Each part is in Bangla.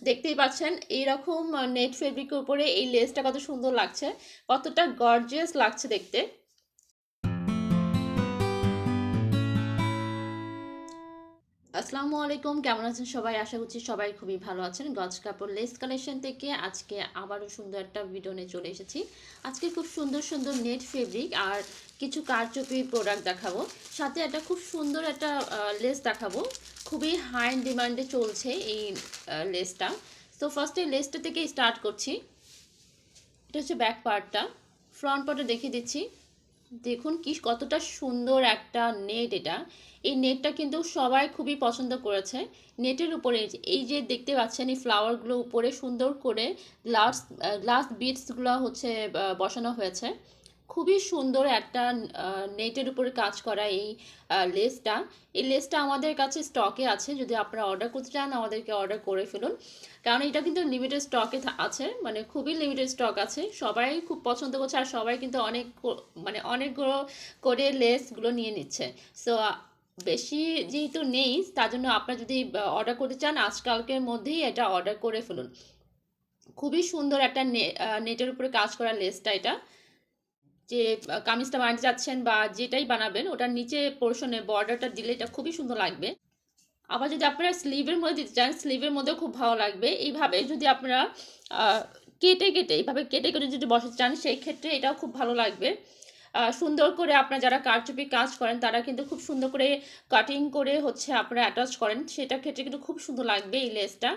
দেখতেই পাচ্ছেন এইরকম নেট ফেব্রিকের উপরে এই লেসটা কত সুন্দর লাগছে, কতটা গর্জিয়াস লাগছে দেখতে। আসসালামু আলাইকুম, কেমন আছেন সবাই? আশা করছি সবাই খুবই ভালো আছেন। গজ কাপড় লেস কালেকশন থেকে আজকে আবারও সুন্দর একটা ভিডিও নিয়ে চলে এসেছি। আজকে খুব সুন্দর সুন্দর নেট ফেব্রিক আর কিছু কারচুপি প্রোডাক্ট দেখাবো, সাথে একটা খুব সুন্দর একটা লেস দেখাবো। খুবই হাই ডিমান্ডে চলছে এই লেসটা। তো ফার্স্টে লেসটা থেকে স্টার্ট করছি। এটা হচ্ছে ব্যাক পার্টটা, ফ্রন্ট পার্টটা দেখিয়ে দিচ্ছি। দেখুন কি কতটা সুন্দর একটা নেট এটা। এই নেটটা কিন্তু সবাই খুবই পছন্দ করেছে। নেটের উপরে এই যে দেখতে পাচ্ছেন এই ফ্লাওয়ারগুলো উপরে সুন্দর করে গ্লাস গ্লাস বিটসগুলো হচ্ছে বসানো হয়েছে। খুবই সুন্দর একটা নেটের উপরে কাজ করা এই লেসটা। এই লেসটা আমাদের কাছে স্টকে আছে, যদি আপনারা অর্ডার করতে চান আমাদেরকে অর্ডার করে ফেলুন, কারণ এটা কিন্তু লিমিটেড স্টকে আছে, মানে খুবই লিমিটেড স্টক আছে। সবাই খুব পছন্দ করছে আর সবাই কিন্তু মানে অনেকগুলো করে লেসগুলো নিয়ে নিচ্ছে। সো বেশি যেহেতু নেই, তার জন্য আপনারা যদি অর্ডার করতে চান আজকালকের মধ্যেই এটা অর্ডার করে ফেলুন। খুবই সুন্দর একটা নেটের উপরে কাজ করা লেসটা এটা। যে কামিজটা বানাতে যাচ্ছেন বা যেটাই বানাবেন ওটার নিচে পোর্শনে বর্ডারটা দিলে এটা খুবই সুন্দর লাগবে। আবার যদি আপনারা স্লিভের মধ্যে দিতে চান স্লিভের মধ্যেও খুব ভালো লাগবে। এইভাবে যদি আপনারা কেটে কেটে এইভাবে কেটে কেটে যদি বসাতে চান সেই ক্ষেত্রে এটাও খুব ভালো লাগবে। সুন্দর করে আপনারা যারা কারচুপি কাজ করেন তারা কিন্তু খুব সুন্দর করে কাটিং করে হচ্ছে আপনারা অ্যাটাচ করেন, সেটার ক্ষেত্রে কিন্তু খুব সুন্দর লাগবে এই লেসটা।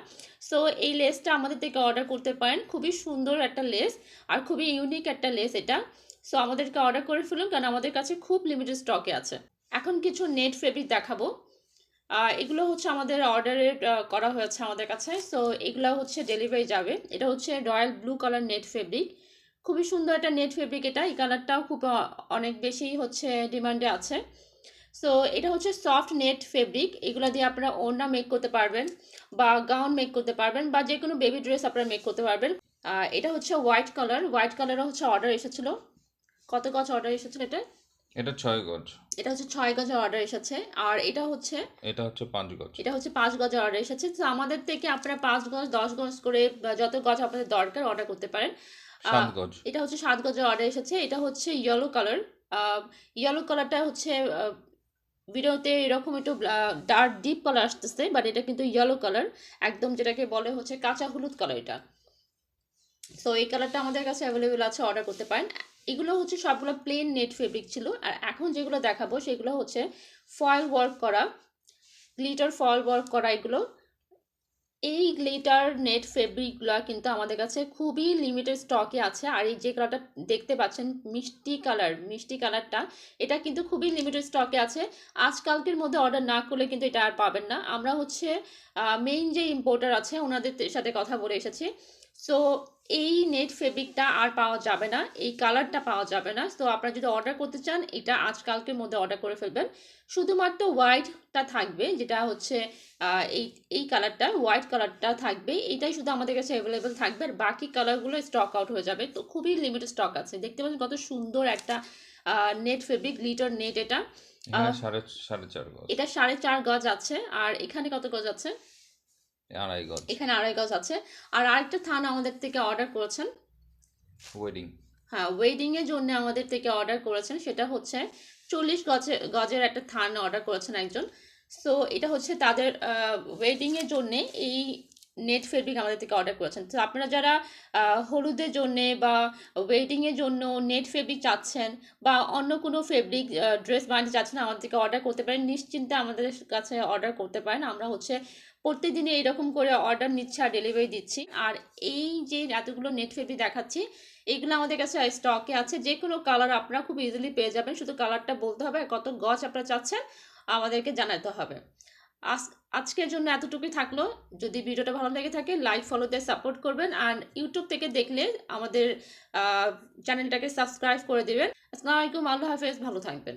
সো এই লেসটা আমাদের থেকে অর্ডার করতে পারেন। খুবই সুন্দর একটা লেস আর খুবই ইউনিক একটা লেস এটা। সো আমাদেরকে অর্ডার করে ফেলুন, কারণ আমাদের কাছে খুব লিমিটেড স্টকে আছে। এখন কিছু নেট ফেব্রিক দেখাবো। এগুলো হচ্ছে আমাদের অর্ডারে করা হয়েছে আমাদের কাছে। সো এগুলো হচ্ছে ডেলিভারি যাবে। এটা হচ্ছে royal blue colour net fabric. খুবই সুন্দর একটা নেট ফেব্রিক এটা। এই কালারটাও খুব অনেক বেশি হচ্ছে ডিমান্ডে আছে। সো এটা হচ্ছে সফট নেট ফেব্রিক। এগুলো দিয়ে আপনারা ওড়না মেক করতে পারবেন বা গাউন মেক করতে পারবেন বা যে কোনো বেবি ড্রেস আপনারা মেক করতে পারবেন। এটা হচ্ছে হোয়াইট কালার। হোয়াইট কালারও হচ্ছে অর্ডার এসেছিলো। কত গজ অর্ডার এসেছিল এটা? এটা 6 গজ। এটা হচ্ছে 6 গজের অর্ডার এসেছে। আর এটা হচ্ছে 5 গজ। এটা হচ্ছে 5 গজের অর্ডার এসেছে। তো আমাদের থেকে আপনারা 5 গজ 10 গজ করে যত গজ আপনাদের দরকার অর্ডার করতে পারেন। 7 গজ। এটা হচ্ছে 7 গজের অর্ডার এসেছে। এটা হচ্ছে ইয়েলো কালার। ইয়েলো কালারটা হচ্ছে ভিডিওতে এরকম একটু ডার্ক ডিপ কালার আসতেছে, বাট এটা কিন্তু ইয়েলো কালার, একদম যেটাকে বলে হচ্ছে কাঁচা হলুদ কালার এটা। সো এই কালারটা আমাদের কাছে অ্যাভেলেবেল আছে, অর্ডার করতে পারেন। এগুলো হচ্ছে সবগুলো প্লেন নেট ফেব্রিক ছিল। আর এখন যেগুলো দেখাবো সেগুলো হচ্ছে ফয়েল ওয়ার্ক করা, গ্লিটার ফয়েল ওয়ার্ক করা এগুলো। এই গ্লিটার নেট ফেব্রিকগুলো কিন্তু আমাদের কাছে খুবই লিমিটেড স্টকে আছে। আর এই যে কালারটা দেখতে পাচ্ছেন মিষ্টি কালারটা, এটা কিন্তু খুবই লিমিটেড স্টকে আছে। আজকালকের মধ্যে অর্ডার না করলে কিন্তু এটা আর পাবেন না। আমরা হচ্ছে মেইন যে ইম্পোর্টার আছে ওনাদের সাথে কথা বলে এসেছি। সো এই নেট ফেব্রিকটা আর পাওয়া যাবে না, এই কালারটা পাওয়া যাবে না। তো আপনারা যদি অর্ডার করতে চান এটা আজকালকের মধ্যে অর্ডার করে ফেলবেন। শুধুমাত্র হোয়াইটটা থাকবে, যেটা হচ্ছে এই এই কালারটা হোয়াইট কালারটা থাকবে, এটাই শুধু আমাদের কাছে অ্যাভেলেবেল থাকবে। আর বাকি কালারগুলো স্টক আউট হয়ে যাবে। তো খুবই লিমিটেড স্টক আছে। দেখতে পাচ্ছেন কত সুন্দর একটা নেট ফেব্রিক, গ্লিটার নেট এটা। এখানে 4.5 গজ। এটা 4.5 গজ আছে। আর এখানে কত গজ আছে? 2.5 গজ। এখানে 2.5 গজ আছে। আর আরেকটা থান আমাদের থেকে অর্ডার করেছেন। ওয়েডিং। হ্যাঁ, ওয়েডিংয়ের জন্য আমাদের থেকে অর্ডার করেছেন। সেটা হচ্ছে 40 গজের একটা থান অর্ডার করেছেন একজন। সো এটা হচ্ছে তাদের ওয়েডিংয়ের জন্যে এই নেট ফেব্রিক আমাদের থেকে অর্ডার করেছেন। তো আপনারা যারা হলুদের জন্যে বা ওয়েডিংয়ের জন্য নেট ফেব্রিক চাচ্ছেন বা অন্য কোনো ফেব্রিক ড্রেস বানাতে চাচ্ছেন আমাদের থেকে অর্ডার করতে পারেন, নিশ্চিন্তে আমাদের কাছে অর্ডার করতে পারেন। আমরা হচ্ছে প্রত্যেকদিনে এরকম করে অর্ডার নিচ্ছি আর ডেলিভারি দিচ্ছি। আর এই যে এতগুলো নেট ফেব্রিক দেখাচ্ছি এগুলো আমাদের কাছে স্টকে আছে। যে কোনো কালার আপনারা খুব ইজিলি পেয়ে যাবেন, শুধু কালারটা বলতে হবে আর কত গজ আপনারা চাচ্ছেন আমাদেরকে জানাতে হবে। আজকের জন্য এতটুকুই থাকলো। যদি ভিডিওটা ভালো লেগে থাকে লাইক ফলো দিয়ে সাপোর্ট করবেন। আর ইউটিউব থেকে দেখলে আমাদের চ্যানেলটাকে সাবস্ক্রাইব করে দেবেন। আসসালামু আলাইকুম, আল্লাহ হাফেজ, ভালো থাকবেন।